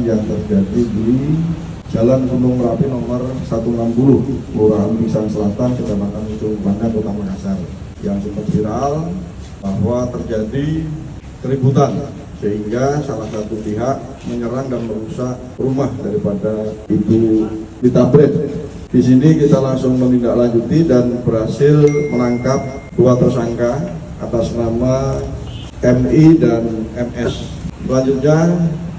yang terjadi di Jalan Gunung Merapi nomor 160, Kelurahan Pisang Selatan, Kecamatan Ujung Pandang, Kota Makassar, yang sempat viral bahwa terjadi keributan sehingga salah satu pihak menyerang dan merusak rumah daripada Ibu ditabrak. Di sini kita langsung menindaklanjuti dan berhasil menangkap dua tersangka atas nama MI dan MS. Selanjutnya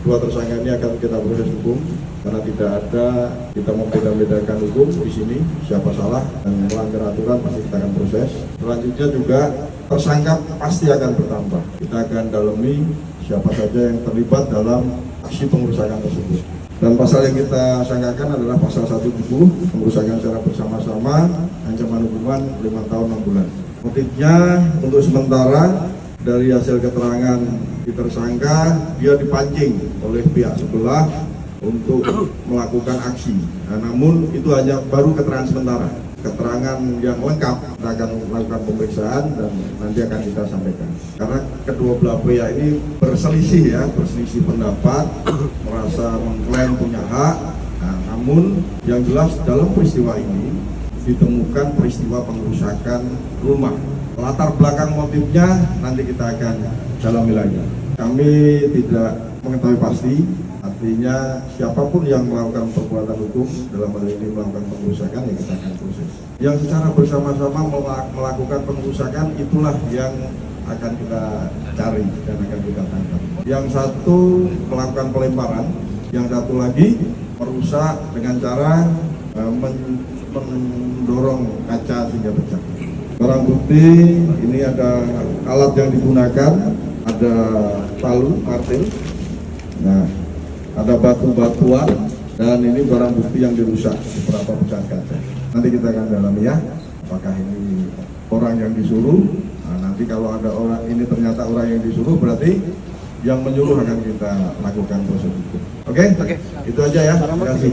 dua tersangka ini akan kita proses hukum karena tidak ada kita membeda-bedakan hukum di sini, siapa salah dan melanggar aturan pasti kita akan proses. Selanjutnya juga tersangka pasti akan bertambah. Kita akan dalami siapa saja yang terlibat dalam aksi pengerusakan tersebut. Dan pasal yang kita sangkakan adalah pasal 170, pengerusakan secara bersama-sama, ancaman hukuman 5 tahun 6 bulan. Motifnya untuk sementara dari hasil keterangan di tersangka, dia dipancing oleh pihak sebelah untuk melakukan aksi. Nah, namun itu hanya baru keterangan sementara. Keterangan yang lengkap kita akan melakukan pemeriksaan dan nanti akan kita sampaikan. Karena kedua belah pihak ini berselisih pendapat, merasa mengklaim punya hak. Nah, namun yang jelas dalam peristiwa ini ditemukan peristiwa pengerusakan rumah. Latar belakang motifnya nanti kita akan dalami lagi. Kami tidak mengetahui pasti, artinya siapapun yang melakukan perbuatan hukum dalam hal ini melakukan pengerusakan ya kita akan proses. Yang secara bersama-sama melakukan pengerusakan itulah yang akan kita cari dan akan kita tangkap. Yang satu melakukan pelemparan, yang satu lagi merusak dengan cara mendorong kaca sehingga pecah. Barang bukti ini ada alat yang digunakan, ada palu, martil, nah ada batu-batuan, dan ini barang bukti yang dirusak beberapa pecahan kaca. Nanti kita akan dalami ya, apakah ini orang yang disuruh. Nah, nanti kalau ada orang ini ternyata orang yang disuruh, berarti yang menyuruh akan kita lakukan proses hukum. Oke? Itu aja ya. Terima kasih.